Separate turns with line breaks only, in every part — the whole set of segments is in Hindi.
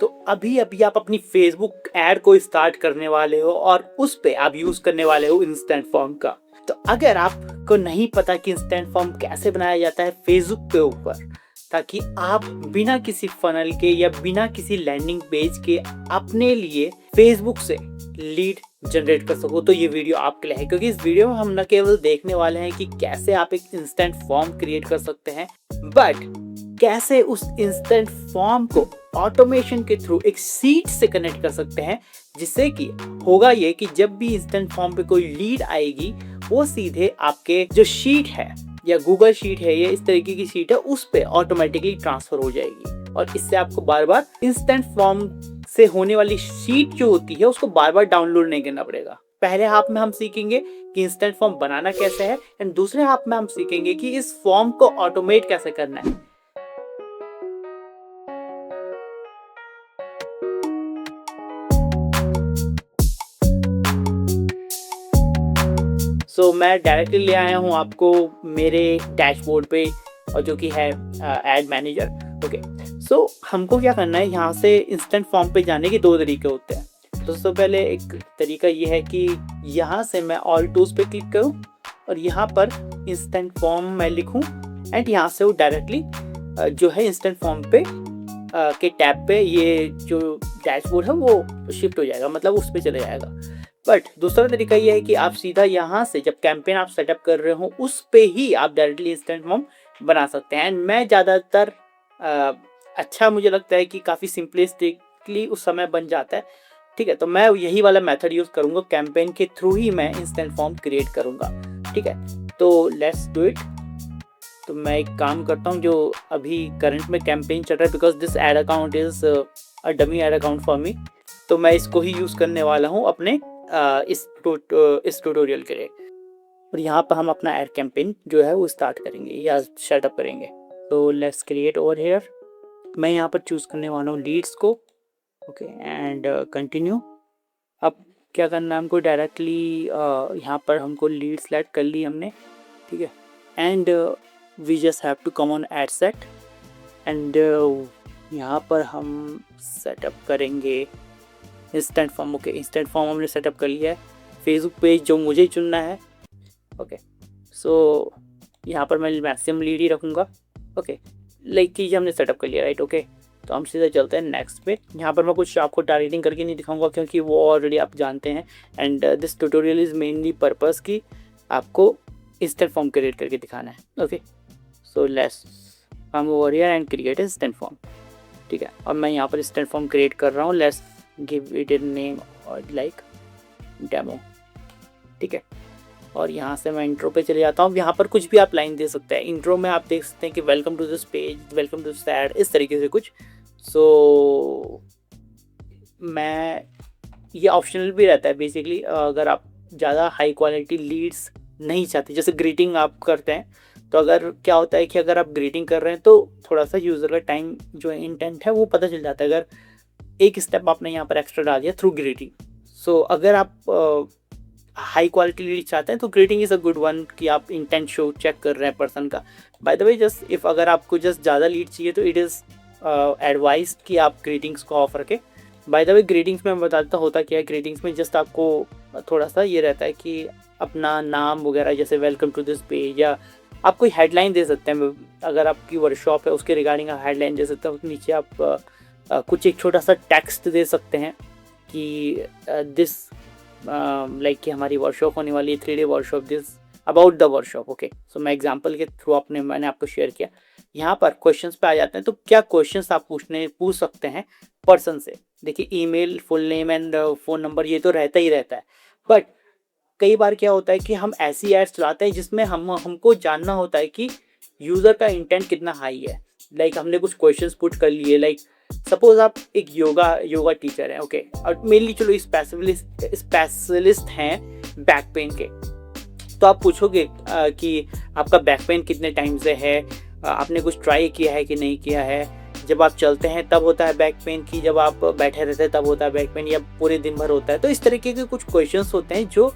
तो अभी अभी आप अपनी फेसबुक ऐड को स्टार्ट करने वाले हो और उस पे आप यूज करने वाले हो इंस्टेंट फॉर्म का। तो अगर आपको नहीं पता कि इंस्टेंट फॉर्म कैसे बनाया जाता है फेसबुक के ऊपर, ताकि आप बिना किसी फनल के या बिना किसी लैंडिंग पेज के अपने लिए फेसबुक से लीड जनरेट कर सको, तो ये वीडियो आपके लिए है। क्योंकि इस वीडियो में हम न केवल देखने वाले हैं कि कैसे आप एक इंस्टेंट फॉर्म क्रिएट कर सकते हैं, बट कैसे उस इंस्टेंट फॉर्म को ऑटोमेशन के थ्रू एक सीट से कनेक्ट कर सकते हैं, जिससे कि होगा ये कि जब भी इंस्टेंट फॉर्म पे कोई लीड आएगी वो सीधे आपके जो शीट है या गूगल शीट है या इस तरीके की शीट है उस पे ऑटोमेटिकली ट्रांसफर हो जाएगी। और इससे आपको बार बार इंस्टेंट फॉर्म से होने वाली शीट जो होती है उसको बार बार डाउनलोड नहीं करना पड़ेगा। पहले हाफ में हम सीखेंगे कि इंस्टेंट फॉर्म बनाना कैसे है, एंड दूसरे हाफ में हम सीखेंगे कि इस फॉर्म को ऑटोमेट कैसे करना है। सो मैं डायरेक्टली ले आया हूँ आपको मेरे डैशबोर्ड पे, और जो कि है एड मैनेजर। ओके, सो हमको क्या करना है, यहाँ से इंस्टेंट फॉर्म पे जाने के दो तरीके होते हैं। तो सबसे पहले एक तरीका ये है कि यहाँ से मैं ऑल टूल्स पे क्लिक करूँ और यहाँ पर इंस्टेंट फॉर्म मैं लिखूँ, एंड यहाँ से वो डायरेक्टली जो है इंस्टेंट फॉर्म पे के टैब पे ये जो डैशबोर्ड है वो शिफ्ट हो जाएगा, मतलब उस पर चले जाएगा। बट दूसरा तरीका ये है कि आप सीधा यहाँ से जब कैंपेन आप सेटअप कर रहे हो उस पे ही आप डायरेक्टली इंस्टेंट फॉर्म बना सकते हैं। एंड मैं ज़्यादातर अच्छा मुझे लगता है कि काफ़ी सिंपलिस्टिकली उस समय बन जाता है। ठीक है, तो मैं यही वाला मेथड यूज़ करूँगा, कैंपेन के थ्रू ही मैं इंस्टेंट फॉर्म क्रिएट करूँगा। ठीक है, तो लेट्स डू इट। तो मैं एक काम करता हूँ, जो अभी करंट में कैंपेन चल रहा है, because this ad account is a dummy ad account for me, तो मैं इसको ही यूज़ करने वाला हूँ अपने इस ट्यूटोरियल के लिए। और यहाँ पर हम अपना एड कैंपेन जो है वो स्टार्ट करेंगे या सेटअप करेंगे। तो लेट्स क्रिएट ओवर हियर। मैं यहाँ पर चूज़ करने वाला हूँ लीड्स को। Okay, and continue. अब क्या करना है हमको, डायरेक्टली यहाँ पर हमको लीड सेलेक्ट कर ली हमने। ठीक है, and we just have to come on ad set, and यहाँ पर हम सेटअप करेंगे instant form. Okay, instant form हमने सेटअप कर लिया है। फेसबुक पेज जो मुझे चुनना है। ओके, सो यहाँ पर मैं मैक्सिमम लीड ही रखूँगा। ओके, लाइक कीजिए हमने सेटअप कर लिया, राइट। ओके, तो हम सीधा चलते हैं नेक्स्ट पे। यहाँ पर मैं कुछ आपको टारगेटिंग करके नहीं दिखाऊंगा क्योंकि वो ऑलरेडी आप जानते हैं, and this tutorial is mainly purpose कि आपको इंस्टेंट फॉर्म क्रिएट करके दिखाना है। Okay, so let's come over here and create instant form. ठीक है, अब मैं यहाँ पर इंस्टेंट फॉर्म क्रिएट कर रहा हूँ। Let's give it a name और लाइक डेमो। ठीक है, और यहाँ से मैं इंट्रो पे चले जाता हूँ। यहाँ पर कुछ भी आप लाइन दे सकते हैं। इंट्रो में आप देख सकते हैं कि welcome to this page, welcome to this ad, इस तरीके से कुछ। सो मैं ये ऑप्शनल भी रहता है बेसिकली, अगर आप ज़्यादा हाई क्वालिटी लीड्स नहीं चाहते, जैसे ग्रीटिंग आप करते हैं, तो अगर क्या होता है कि अगर आप ग्रीटिंग कर रहे हैं तो थोड़ा सा यूज़र का टाइम जो इंटेंट है वो पता चल जाता है, अगर एक स्टेप आपने यहाँ पर एक्स्ट्रा डाल दिया थ्रू ग्रीटिंग। सो अगर आप हाई क्वालिटी लीड चाहते हैं तो greeting is a good one, कि आप इंटेंट शो चेक कर रहे हैं पर्सन का। By the way, just if अगर आपको जस्ट ज़्यादा लीड चाहिए तो इट इज़ एडवाइज कि आप ग्रीटिंग्स को ऑफ रखें। बाय द वे, ग्रीटिंग्स में मैं बताता होता क्या है। ग्रीटिंग्स में जस्ट आपको थोड़ा सा ये रहता है कि अपना नाम वगैरह, जैसे वेलकम टू दिस पेज, या आप कोई हेडलाइन दे सकते हैं। अगर आपकी वर्कशॉप है उसके रिगार्डिंग आप हेडलाइन दे सकते हैं। नीचे आप कुछ एक छोटा सा टेक्स्ट दे सकते हैं कि दिस लाइक कि हमारी वर्कशॉप होने वाली है 3 day workshop, this about the workshop. Okay, so मैं एग्जांपल के थ्रू मैंने आपको शेयर किया। यहाँ पर क्वेश्चंस पे आ जाते हैं, तो क्या क्वेश्चंस आप पूछ सकते हैं पर्सन से। देखिए, email, full name and phone number ये तो रहता ही रहता है, बट कई बार क्या होता है कि हम ऐसी एड्स चलाते हैं जिसमें हमको जानना होता है कि यूज़र का इंटेंट कितना हाई है। लाइक हमने कुछ क्वेश्चंस पुट कर लिए, लाइक सपोज आप एक योगा टीचर हैं। ओके, और मेनली चलो स्पेशलिस्ट हैं बैक पेन के, तो आप पूछोगे कि आपका बैक पेन कितने टाइम से है, आपने कुछ ट्राई किया है कि नहीं किया है, जब आप चलते हैं तब होता है बैक पेन, की जब आप बैठे रहते हैं तब होता है बैक पेन, या पूरे दिन भर होता है। तो इस तरीके के कुछ क्वेश्चंस होते हैं जो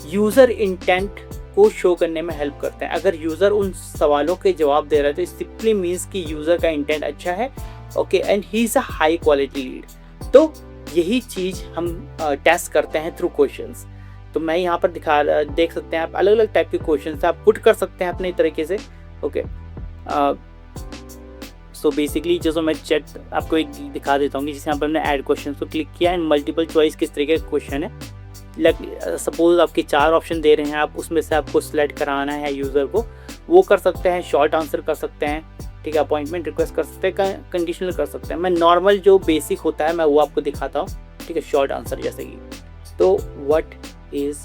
यूज़र इंटेंट को शो करने में हेल्प करते हैं। अगर यूज़र उन सवालों के जवाब दे रहा है तो सिंपली मीन्स कि यूज़र का इंटेंट अच्छा है okay, and he is a high quality lead. तो यही चीज़ हम टेस्ट करते हैं थ्रू क्वेश्चंस। तो मैं यहाँ पर देख सकते हैं आप अलग अलग टाइप के क्वेश्चंस आप पुट कर सकते हैं अपने तरीके से। ओके, सो बेसिकली जो मैं चैट आपको एक दिखा देता हूँ कि जैसे यहाँ पर हमने ऐड क्वेश्चन को क्लिक किया एंड मल्टीपल चॉइस किस तरीके का क्वेश्चन है। सपोज आपके 4 ऑप्शन दे रहे हैं, आप उसमें से आपको सिलेक्ट कराना है यूज़र को, वो कर सकते हैं। शॉर्ट आंसर कर सकते हैं, ठीक है, अपॉइंटमेंट रिक्वेस्ट कर सकते हैं, कंडीशनल कर सकते हैं। मैं नॉर्मल जो बेसिक होता है मैं वो आपको दिखाता हूँ, ठीक है, शॉर्ट आंसर जैसे कि। तो what is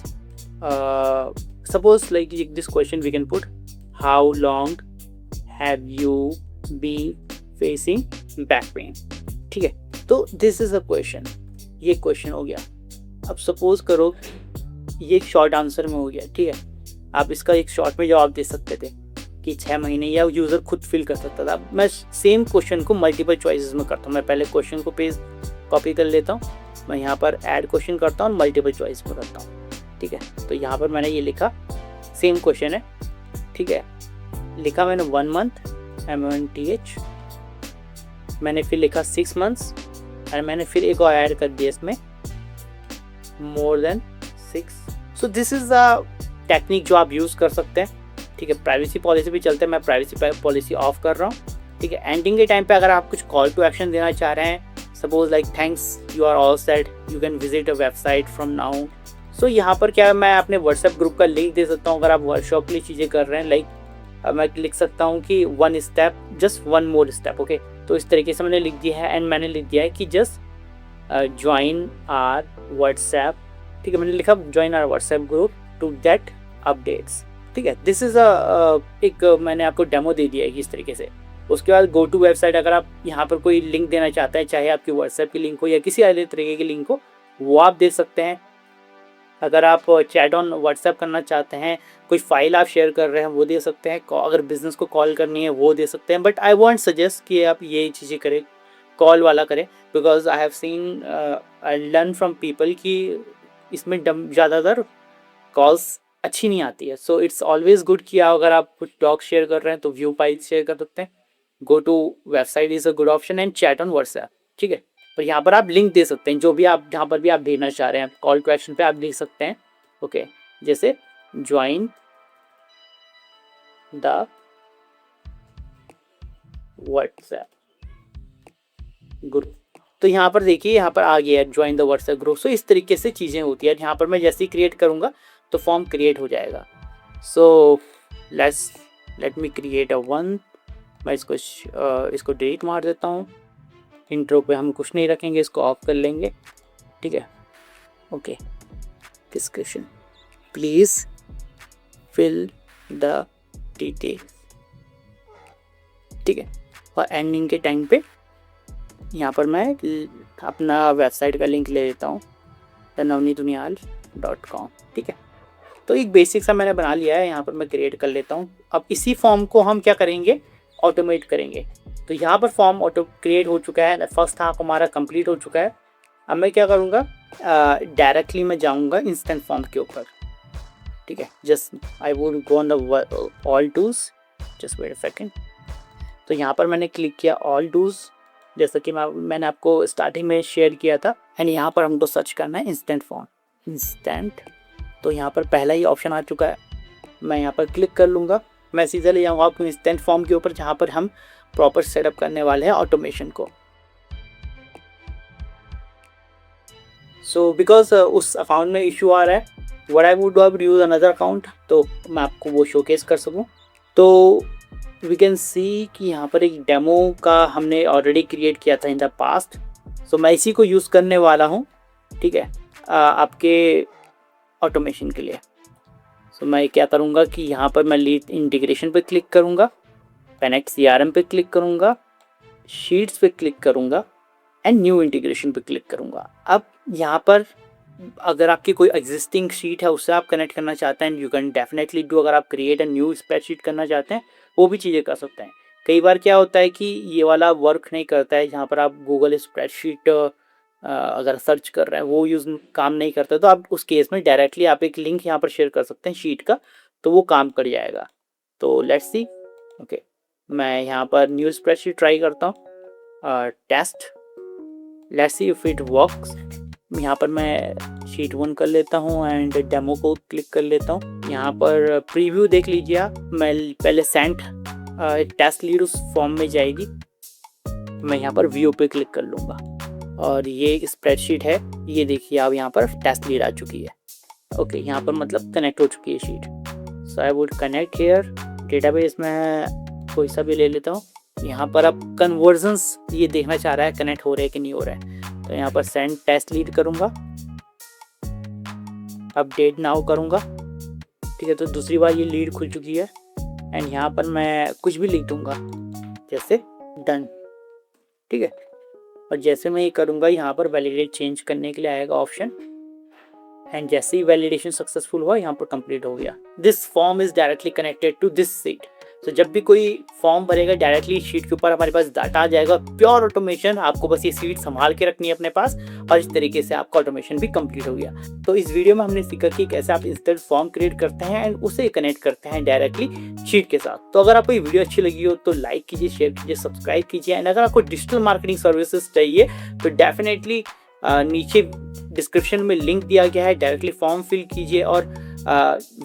suppose like this question we can put, how long have you be facing back pain, ठीक है। तो दिस इज अ क्वेश्चन, ये क्वेश्चन हो गया। अब सपोज करो ये एक शॉर्ट आंसर में हो गया, ठीक है। आप इसका एक शॉर्ट में जवाब दे सकते थे कि 6 महीने, या यूज़र खुद फिल कर सकता था। मैं सेम क्वेश्चन को मल्टीपल चॉइसेस में करता हूँ। मैं पहले क्वेश्चन को पेज कॉपी कर लेता हूँ, मैं यहाँ पर ऐड क्वेश्चन करता हूँ, मल्टीपल चॉइस में करता हूँ, ठीक है। तो यहाँ पर मैंने ये लिखा, सेम क्वेश्चन है, ठीक है, लिखा मैंने 1 मंथ MONTH, मैंने फिर लिखा 6 मंथ्स, और मैंने फिर एक और ऐड कर दिया इसमें more than 6। So this is a technique जो आप यूज़ कर सकते हैं, ठीक है। प्राइवेसी पॉलिसी भी चलते हैं, मैं प्राइवेसी पॉलिसी ऑफ कर रहा हूँ, ठीक है। एंडिंग के टाइम पे अगर आप कुछ कॉल टू एक्शन देना चाह रहे हैं, suppose like thanks you are all set, you can visit a website from now. So यहाँ पर क्या मैं अपने व्हाट्सएप ग्रुप का लिंक दे सकता हूँ अगर आप वर्कशॉप के लिए चीज़ें कर रहे हैं। लाइक मैं लिख सकता हूँ कि 1 स्टेप, जस्ट 1 मोर स्टेप, ओके। तो इस तरीके से मैंने लिख दिया है, एंड मैंने लिख दिया है कि जस्ट ज्वाइन आर व्हाट्सएप, ठीक है। मैंने लिखा join our WhatsApp group to get updates, ठीक है। दिस इज़ एक मैंने आपको डेमो दे दिया है कि इस तरीके से। उसके बाद गो टू वेबसाइट, अगर आप यहाँ पर कोई लिंक देना चाहते हैं, चाहे आपकी व्हाट्सएप की लिंक हो या किसी अलग तरीके की लिंक हो, वो आप दे सकते हैं। अगर आप चैट ऑन व्हाट्सएप करना चाहते हैं, कोई फाइल आप शेयर कर रहे हैं, वो दे सकते हैं। अगर बिजनेस को कॉल करनी है वो दे सकते हैं। बट आई वॉन्ट सजेस्ट कि आप ये चीज़ें करें, कॉल वाला करें, because I have seen I learn from people कि इसमें ज़्यादातर कॉल्स अच्छी नहीं आती है। सो इट्स ऑलवेज गुड कि अगर आप कुछ डॉक शेयर कर रहे हैं तो व्यू फाइल शेयर कर सकते हैं। Go to website is a good option, and chat on WhatsApp, ठीक है। और यहाँ पर आप लिंक दे सकते हैं, जो भी आप जहाँ पर भी आप भेजना चाह रहे हैं, कॉल टू एक्शन पे आप लिख सकते हैं, ओके। जैसे ज्वाइन द व्हाट्सएप ग्रुप, तो यहाँ पर देखिए, यहाँ पर आ गया है ज्वाइन द व्हाट्सएप ग्रुप। सो इस तरीके से चीज़ें होती है। यहाँ पर मैं जैसे ही क्रिएट करूँगा तो फॉर्म क्रिएट हो जाएगा। So let me create a one. मैं इसको डिलीट मार देता हूँ। इंट्रो पे हम कुछ नहीं रखेंगे, इसको ऑफ कर लेंगे, ठीक है, okay. Description, please fill the details, ठीक है। और एंडिंग के टाइम पे यहाँ पर मैं अपना वेबसाइट का लिंक ले लेता हूँ, navneetunial.com, ठीक है। तो एक बेसिक सा मैंने बना लिया है, यहाँ पर मैं क्रिएट कर लेता हूँ। अब इसी फॉर्म को हम क्या करेंगे, ऑटोमेट करेंगे। तो यहाँ पर फॉर्म ऑटो क्रिएट हो चुका है, फर्स्ट हाफ हमारा कंप्लीट हो चुका है। अब मैं क्या करूँगा, डायरेक्टली मैं जाऊँगा इंस्टेंट फॉर्म के ऊपर, ठीक है। Just I would go on the all tools, just wait a second. तो यहाँ पर मैंने क्लिक किया ऑल टूल्स, जैसा कि मैंने आपको स्टार्टिंग में शेयर किया था। एंड यहाँ पर हमको सर्च करना है इंस्टेंट फॉर्म, इंस्टेंट। तो यहाँ पर पहला ही ऑप्शन आ चुका है, मैं यहाँ पर क्लिक कर लूँगा। मैं सीधा ले जाऊँगा आपको इंस्टेंट फॉर्म के ऊपर, जहाँ पर हम प्रॉपर सेटअप करने वाले हैं ऑटोमेशन को। सो बिकॉज उस अकाउंट में इशू आ रहा है, what I would do, I would use another account, तो मैं आपको वो शोकेस कर सकूँ। तो वी कैन सी कि यहाँ पर एक डेमो का हमने ऑलरेडी क्रिएट किया था इन द पास्ट। सो मैं इसी को यूज़ करने वाला हूँ, ठीक है, आपके ऑटोमेशन के लिए। सो मैं क्या करूँगा कि यहाँ पर मैं लीड इंटीग्रेशन पे क्लिक करूँगा, कनेक्ट CRM पे क्लिक करूँगा, शीट्स पे क्लिक करूँगा, एंड न्यू इंटीग्रेशन पे क्लिक करूँगा। अब यहाँ पर अगर आपकी कोई एग्जिस्टिंग शीट है उससे आप कनेक्ट करना चाहते हैं, यू कैन डेफिनेटली डू। अगर आप क्रिएट अ न्यू स्प्रेडशीट करना चाहते हैं, वो भी चीज़ें कर सकते हैं। कई बार क्या होता है कि ये वाला वर्क नहीं करता है, जहाँ पर आप गूगल स्प्रेडशीट अगर सर्च कर रहे हैं वो यूज़ काम नहीं करता, तो आप उस केस में डायरेक्टली आप एक लिंक यहाँ पर शेयर कर सकते हैं शीट का, तो वो काम कर जाएगा। तो लेट्स सी, ओके। मैं यहाँ पर न्यू स्प्रेडशीट ट्राई करता हूँ, test, let's see if it works. यहाँ पर मैं शीट 1 कर लेता हूँ एंड डेमो को क्लिक कर लेता हूँ। यहाँ पर प्रीव्यू देख लीजिए आप। मैं पहले सेंट टेस्ट लीड उस फॉर्म में जाएगी, मैं यहाँ पर व्यू पे क्लिक कर लूँगा और ये एक स्प्रेडशीट है। ये देखिए आप, यहाँ पर टेस्ट लीड आ चुकी है। ओके, यहाँ पर मतलब कनेक्ट हो चुकी है sheet. So I would connect here. Database में कोई सा भी ले लेता हूँ। यहाँ पर अब कन्वर्जन्स ये देखना चाह रहा है कनेक्ट हो रहा है कि नहीं हो रहा है, तो यहाँ पर सेंड टेस्ट लीड करूँगा, अपडेट नाउ करूँगा। ठीक है, तो दूसरी बार ये लीड खुल चुकी है एंड यहाँ पर मैं कुछ भी लिख दूँगा जैसे डन। ठीक है, और जैसे मैं ये करूँगा यहाँ पर वैलिडेट चेंज करने के लिए आएगा ऑप्शन एंड जैसे ही वैलिडेशन सक्सेसफुल हुआ यहाँ पर कंप्लीट हो गया। This form is directly connected to this sheet. तो जब भी कोई फॉर्म भरेगा डायरेक्टली शीट के ऊपर हमारे पास डाटा आ जाएगा। Pure automation. आपको बस ये सीट संभाल के रखनी है अपने पास और इस तरीके से आपका ऑटोमेशन भी कंप्लीट हो गया। तो इस वीडियो में हमने सीखा कि कैसे आप इंस्टेंट फॉर्म क्रिएट करते हैं एंड उसे कनेक्ट करते हैं डायरेक्टली शीट के साथ। तो अगर आपको ये वीडियो अच्छी लगी हो तो लाइक कीजिए, शेयर कीजिए, सब्सक्राइब कीजिए एंड अगर आपको डिजिटल मार्केटिंग सर्विसेज चाहिए तो डेफिनेटली नीचे डिस्क्रिप्शन में लिंक दिया गया है, डायरेक्टली फॉर्म फिल कीजिए और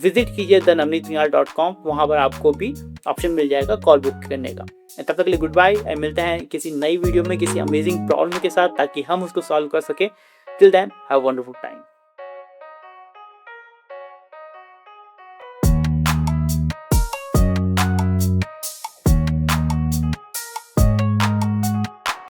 विजिट कीजिए thenavneetvinayar.com। वहाँ पर आपको भी ऑप्शन मिल जाएगा कॉल बुक करने का। तब तक के लिए गुड बाय। मिलते हैं किसी नई वीडियो में किसी अमेजिंग प्रॉब्लम के साथ ताकि हम उसको सॉल्व कर सके। Till then have a wonderful time.